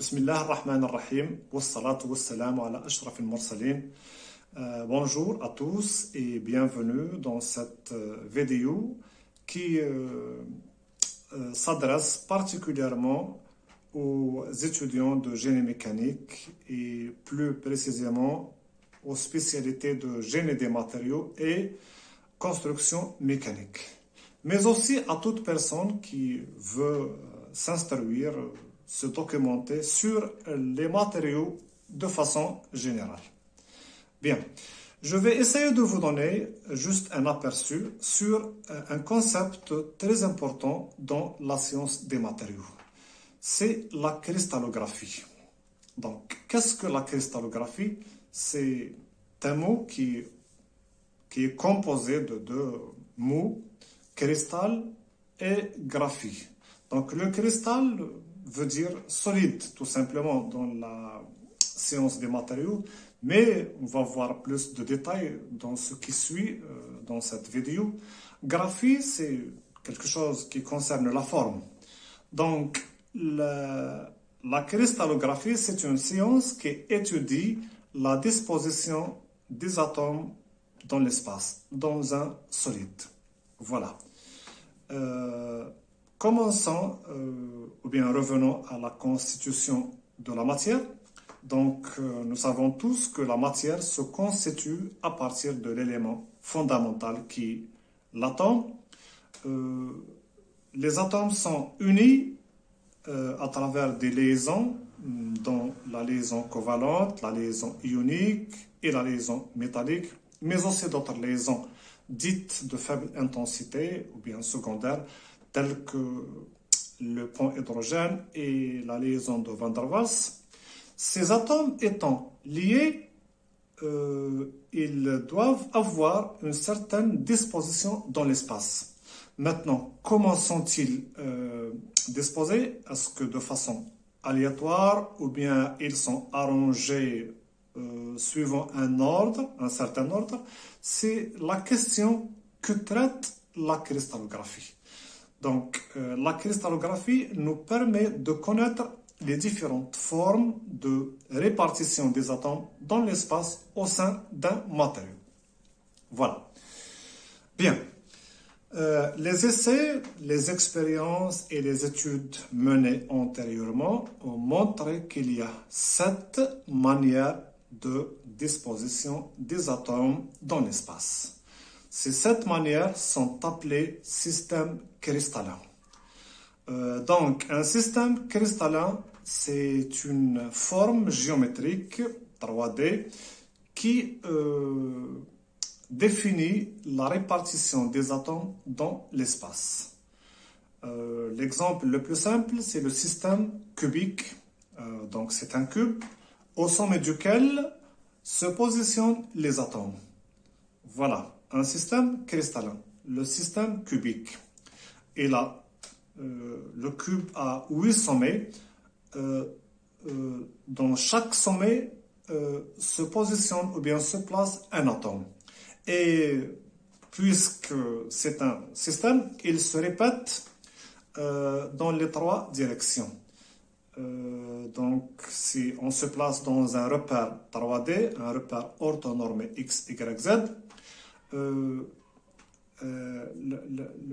Bismillah ar-Rahman ar-Rahim, wassalatu wassalamu ala ashraf al-mursalin. Bonjour à tous et bienvenue dans cette vidéo qui s'adresse particulièrement aux étudiants de génie mécanique et plus précisément aux spécialités de génie des matériaux et construction mécanique, mais aussi à toute personne qui veut s'instruire, se documenter sur les matériaux de façon générale. Bien, je vais essayer de vous donner juste un aperçu sur un concept très important dans la science des matériaux. C'est la cristallographie. Donc, qu'est-ce que la cristallographie? C'est un mot qui est composé de deux mots, cristal et graphie. Donc, le cristal veut dire solide, tout simplement, dans la science des matériaux, mais on va voir plus de détails dans ce qui suit dans cette vidéo. Graphie, c'est quelque chose qui concerne la forme. Donc, la cristallographie, c'est une science qui étudie la disposition des atomes dans l'espace, dans un solide. Voilà. Commençons, ou bien revenons à la constitution de la matière. Donc, nous savons tous que la matière se constitue à partir de l'élément fondamental qui est l'atome. Les atomes sont unis à travers des liaisons, dont la liaison covalente, la liaison ionique et la liaison métallique, mais aussi d'autres liaisons dites de faible intensité ou bien secondaires, telles que le pont hydrogène et la liaison de Van der Waals. Ces atomes étant liés, ils doivent avoir une certaine disposition dans l'espace. Maintenant, comment sont-ils disposés? Est-ce que de façon aléatoire ou bien ils sont arrangés suivant un certain ordre? C'est la question que traite la cristallographie. Donc, la cristallographie nous permet de connaître les différentes formes de répartition des atomes dans l'espace au sein d'un matériau. Voilà. Bien. Les essais, les expériences et les études menées antérieurement ont montré qu'il y a 7 manières de disposition des atomes dans l'espace. Ces 7 manières sont appelées systèmes cristallins. Donc, un système cristallin, c'est une forme géométrique 3D qui définit la répartition des atomes dans l'espace. L'exemple le plus simple, c'est le système cubique. Donc, c'est un cube au sommet duquel se positionnent les atomes. Voilà, un système cristallin, le système cubique. Et là, le cube a 8 sommets. Dans chaque sommet se positionne ou bien se place un atome. Et puisque c'est un système, il se répète dans les 3 directions. Donc, si on se place dans un repère 3D, un repère orthonormé X, Y, Z, le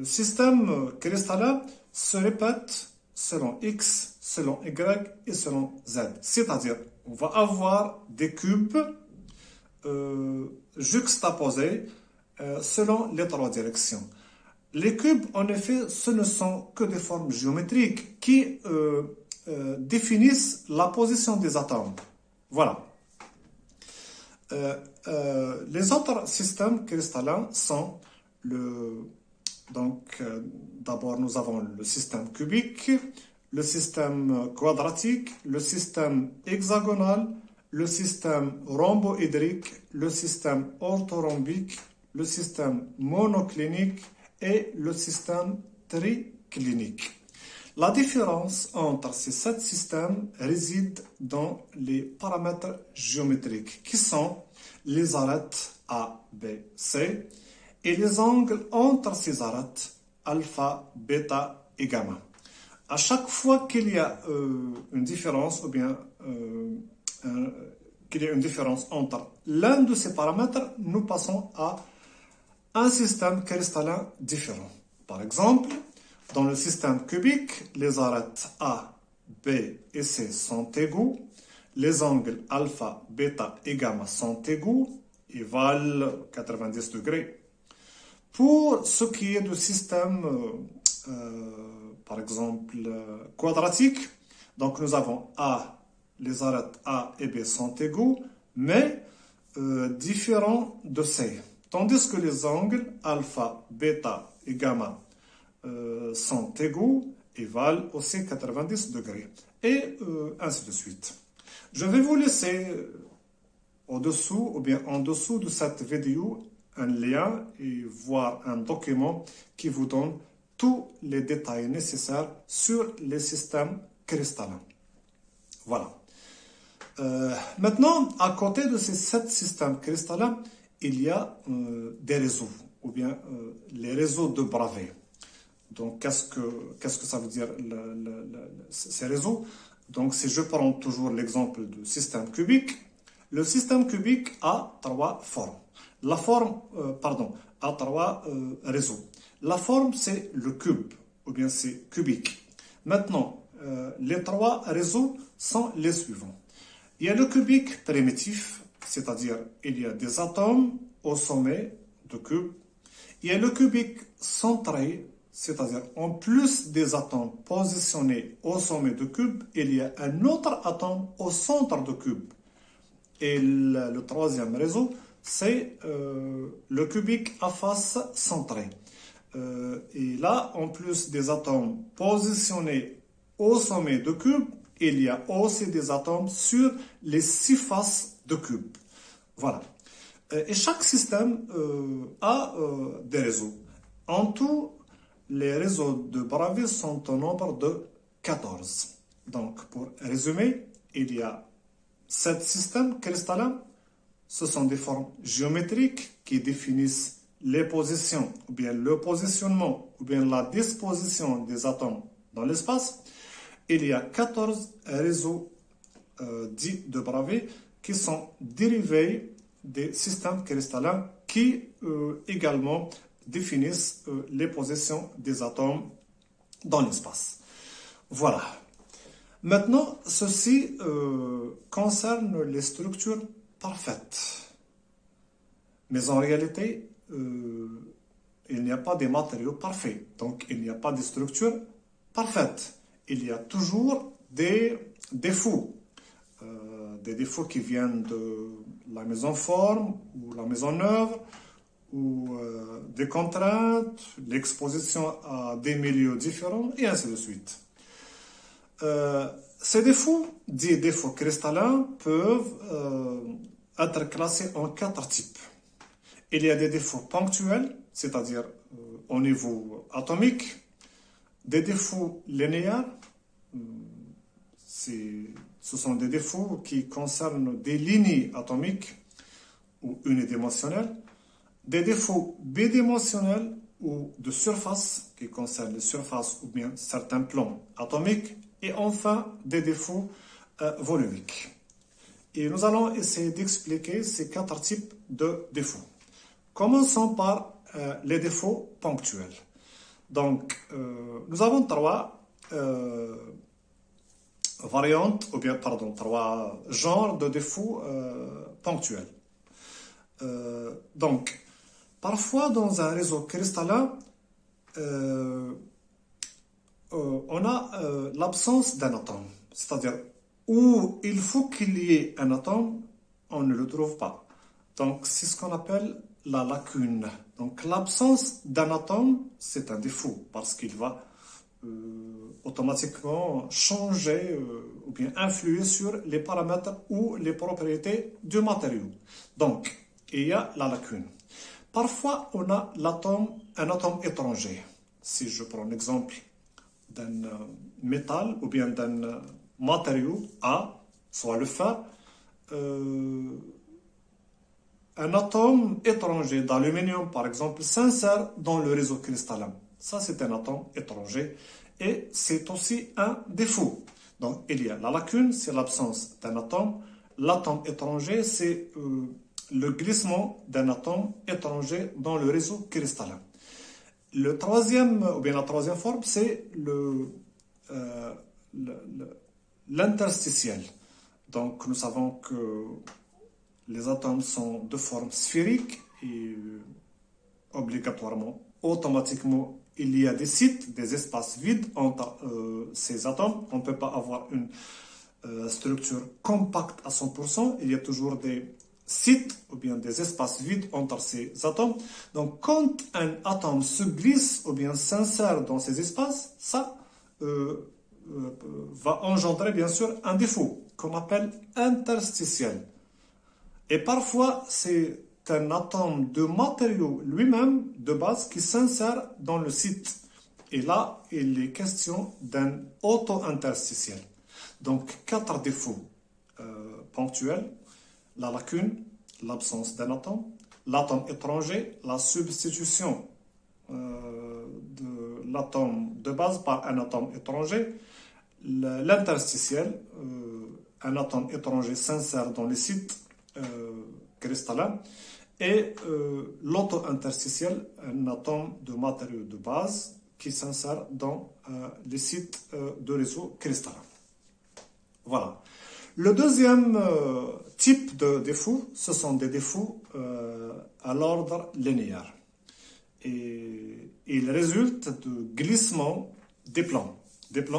système cristallin se répète selon X, selon Y et selon Z. C'est-à-dire, on va avoir des cubes juxtaposés selon les 3 directions. Les cubes, en effet, ce ne sont que des formes géométriques qui définissent la position des atomes. Voilà. Les autres systèmes cristallins sont d'abord nous avons le système cubique, le système quadratique, le système hexagonal, le système rhomboédrique, le système orthorhombique, le système monoclinique et le système triclinique. La différence entre ces 7 systèmes réside dans les paramètres géométriques qui sont les arêtes A, B, C et les angles entre ces arêtes alpha, bêta et gamma. à chaque fois qu'il y a une différence, ou bien qu'il y a une différence entre l'un de ces paramètres, nous passons à un système cristallin différent. Par exemple, dans le système cubique, les arêtes A, B et C sont égaux, les angles alpha, bêta et gamma sont égaux et valent 90 degrés. Pour ce qui est du système, par exemple, quadratique, donc nous avons A, les arêtes A et B sont égaux, mais différents de C. Tandis que les angles alpha, bêta et gamma sont égaux et valent aussi 90 degrés. Et ainsi de suite. Je vais vous laisser au-dessous ou bien en dessous de cette vidéo un lien et voir un document qui vous donne tous les détails nécessaires sur les systèmes cristallins. Voilà. Maintenant, à côté de ces 7 systèmes cristallins, il y a des réseaux, ou bien les réseaux de Bravais. Donc, qu'est-ce que ça veut dire ces réseaux? Donc, si je prends toujours l'exemple du système cubique, le système cubique a 3 formes. La forme, a 3 réseaux. La forme, c'est le cube, ou bien c'est cubique. Maintenant, les 3 réseaux sont les suivants. Il y a le cubique primitif, c'est-à-dire il y a des atomes au sommet du cube. Il y a le cubique centré, c'est-à-dire en plus des atomes positionnés au sommet du cube, il y a un autre atome au centre du cube. Et le troisième réseau, c'est le cubique à face centrée. Et là, en plus des atomes positionnés au sommet du cube, il y a aussi des atomes sur les 6 faces du cube. Voilà. Et chaque système a des réseaux. En tout, les réseaux de Bravais sont au nombre de 14. Donc, pour résumer, il y a 7 systèmes cristallins. Ce sont des formes géométriques qui définissent les positions, ou bien le positionnement, ou bien la disposition des atomes dans l'espace. Il y a 14 réseaux dits de Bravais qui sont dérivés des systèmes cristallins qui également définissent les positions des atomes dans l'espace. Voilà. Maintenant, ceci concerne les structures parfaites. Mais en réalité, il n'y a pas des matériaux parfaits. Donc, il n'y a pas de structures parfaites. Il y a toujours des défauts. Des défauts qui viennent de la mise en forme ou la mise en œuvre, ou des contraintes, l'exposition à des milieux différents, et ainsi de suite. Ces défauts, dits défauts cristallins, peuvent être classés en 4 types. Il y a des défauts ponctuels, c'est-à-dire au niveau atomique, des défauts linéaires, ce sont des défauts qui concernent des lignes atomiques ou unidimensionnelles, des défauts bidimensionnels ou de surface qui concernent les surfaces ou bien certains plans atomiques, et enfin des défauts volumiques. Et nous allons essayer d'expliquer ces 4 types de défauts. Commençons par les défauts ponctuels. Donc, nous avons 3 variantes, ou bien, 3 genres de défauts ponctuels. Donc, parfois dans un réseau cristallin, on a l'absence d'un atome. C'est-à-dire, où il faut qu'il y ait un atome, on ne le trouve pas. Donc, c'est ce qu'on appelle la lacune. Donc, l'absence d'un atome, c'est un défaut, parce qu'il va automatiquement changer ou bien influer sur les paramètres ou les propriétés du matériau. Donc, il y a la lacune. Parfois, on a un atome étranger. Si je prends l'exemple d'un métal ou bien d'un matériau A, soit le fer, un atome étranger d'aluminium, par exemple, s'insère dans le réseau cristallin. Ça, c'est un atome étranger. et c'est aussi un défaut. Donc, il y a la lacune, c'est l'absence d'un atome. L'atome étranger, c'est le glissement d'un atome étranger dans le réseau cristallin. Le troisième, ou bien la troisième forme, c'est l'interstitiel. Donc, nous savons que les atomes sont de forme sphérique et obligatoirement, automatiquement, il y a des sites, des espaces vides entre ces atomes. On ne peut pas avoir une structure compacte à 100%. Il y a toujours des sites ou bien des espaces vides entre ces atomes. Donc, quand un atome se glisse ou bien s'insère dans ces espaces, ça va engendrer bien sûr un défaut qu'on appelle interstitiel. Et parfois, c'est un atome de matériau lui-même de base qui s'insère dans le site. Et là, il est question d'un auto-interstitiel. Donc, 4 défauts ponctuels: la lacune, l'absence d'un atome, l'atome étranger, la substitution de l'atome de base par un atome étranger, l'interstitiel, un atome étranger s'insère dans les sites cristallins, et l'auto-interstitiel, un atome de matériau de base qui s'insère dans les sites de réseau cristallin. Voilà. Le deuxième type de défaut, ce sont des défauts à l'ordre linéaire. Et ils résultent de glissement des plans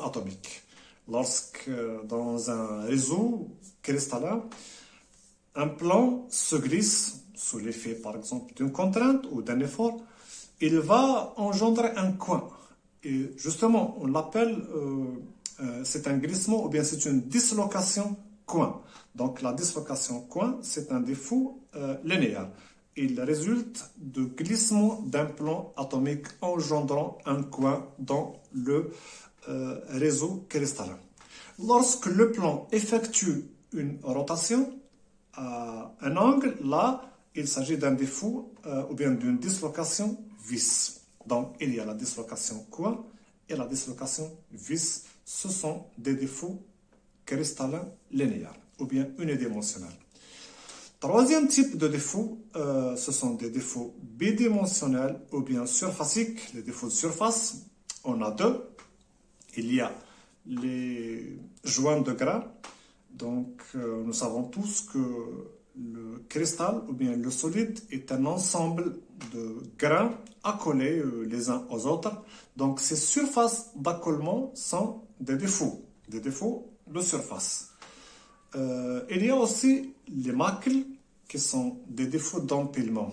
atomiques. Lorsque dans un réseau cristallin, un plan se glisse sous l'effet, par exemple, d'une contrainte ou d'un effort, il va engendrer un coin. Et justement, on l'appelle, c'est un glissement ou bien c'est une dislocation coin. Donc la dislocation coin, c'est un défaut linéaire. Il résulte du glissement d'un plan atomique engendrant un coin dans le réseau cristallin. Lorsque le plan effectue une rotation à un angle, là, il s'agit d'un défaut ou bien d'une dislocation vis. Donc, il y a la dislocation coin et la dislocation vis. Ce sont des défauts cristallins linéaires ou bien unidimensionnels. Troisième type de défaut, ce sont des défauts bidimensionnels ou bien surfaciques. Les défauts de surface, on a 2. Il y a les joints de grains. Donc, nous savons tous que le cristal ou bien le solide est un ensemble de grains accolés les uns aux autres. Donc, ces surfaces d'accollement sont des défauts de surface. Il y a aussi les macles qui sont des défauts d'empilement.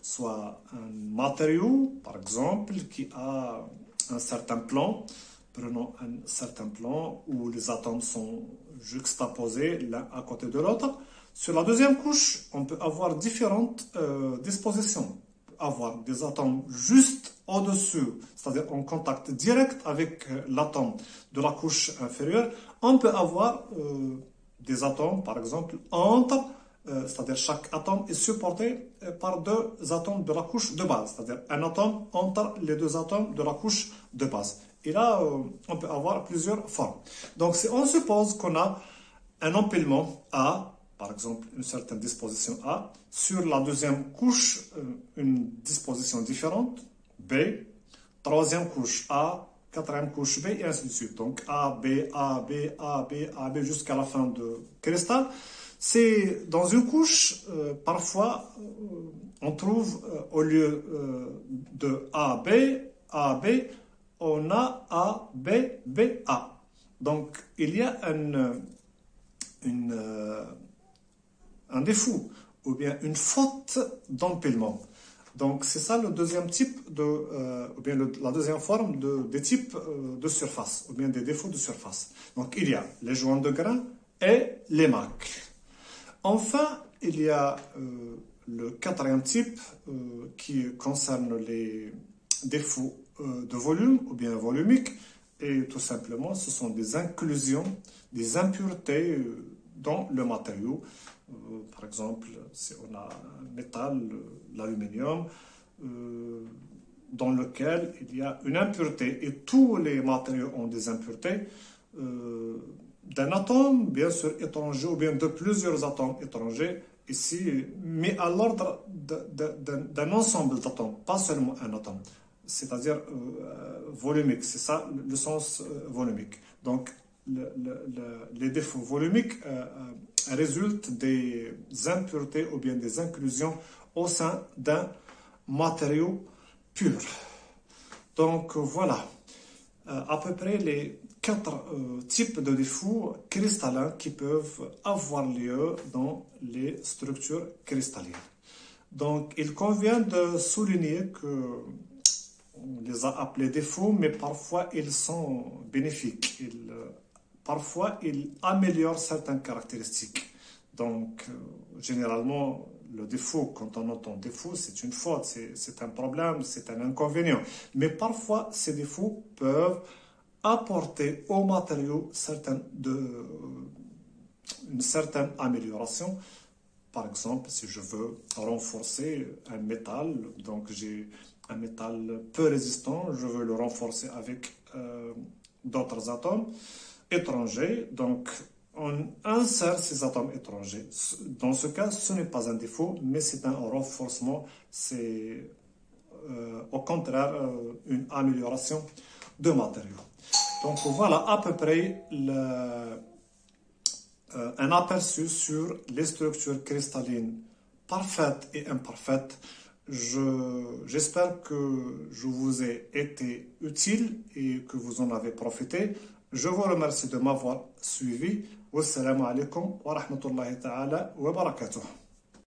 Soit un matériau, par exemple, qui a un certain plan. Prenons un certain plan où les atomes sont juxtaposés l'un à côté de l'autre. Sur la deuxième couche, on peut avoir différentes dispositions. Avoir des atomes juste au-dessus, c'est-à-dire en contact direct avec l'atome de la couche inférieure. On peut avoir des atomes, par exemple, entre, c'est-à-dire chaque atome est supporté par 2 atomes de la couche de base, c'est-à-dire un atome entre les 2 atomes de la couche de base. Et là, on peut avoir plusieurs formes. Donc, si on suppose qu'on a un empilement A, par exemple, une certaine disposition A, sur la deuxième couche, une disposition différente, B, troisième couche A, quatrième couche B, et ainsi de suite. Donc, A, B, A, B, A, B, A, B, jusqu'à la fin de cristal. C'est dans une couche, parfois, on trouve, au lieu de A, B, on a A, B, B, A. Donc, il y a un défaut ou bien une faute d'empilement. Donc, c'est ça le deuxième type ou bien la deuxième forme des types de surface ou bien des défauts de surface. Donc, il y a les joints de grains et les macles. Enfin, il y a le quatrième type qui concerne les défauts de volume ou bien volumique, et tout simplement ce sont des inclusions, des impuretés dans le matériau. Par exemple, si on a un métal, l'aluminium, dans lequel il y a une impureté, et tous les matériaux ont des impuretés, d'un atome, bien sûr, étranger, ou bien de plusieurs atomes étrangers, ici, mais à l'ordre d'un ensemble d'atomes, pas seulement un atome, c'est-à-dire volumique, c'est ça le sens volumique. Donc, les défauts volumiques résultent des impuretés ou bien des inclusions au sein d'un matériau pur. Donc, voilà à peu près les 4 types de défauts cristallins qui peuvent avoir lieu dans les structures cristallines. Donc, il convient de souligner que on les a appelés défauts, mais parfois ils sont bénéfiques. Parfois, ils améliorent certaines caractéristiques. Donc, généralement, le défaut, quand on entend défaut, c'est une faute, c'est un problème, c'est un inconvénient. Mais parfois, ces défauts peuvent apporter au matériau une certaine amélioration. Par exemple, si je veux renforcer un métal, donc j'ai un métal peu résistant, je veux le renforcer avec d'autres atomes étrangers, donc on insère ces atomes étrangers. Dans ce cas, ce n'est pas un défaut, mais c'est un renforcement, c'est au contraire une amélioration de matériaux. Donc voilà à peu près un aperçu sur les structures cristallines parfaites et imparfaites. J'espère que je vous ai été utile et que vous en avez profité. Je vous remercie de m'avoir suivi. Wassalamu alaikum wa rahmatullahi ta'ala wa barakatuh.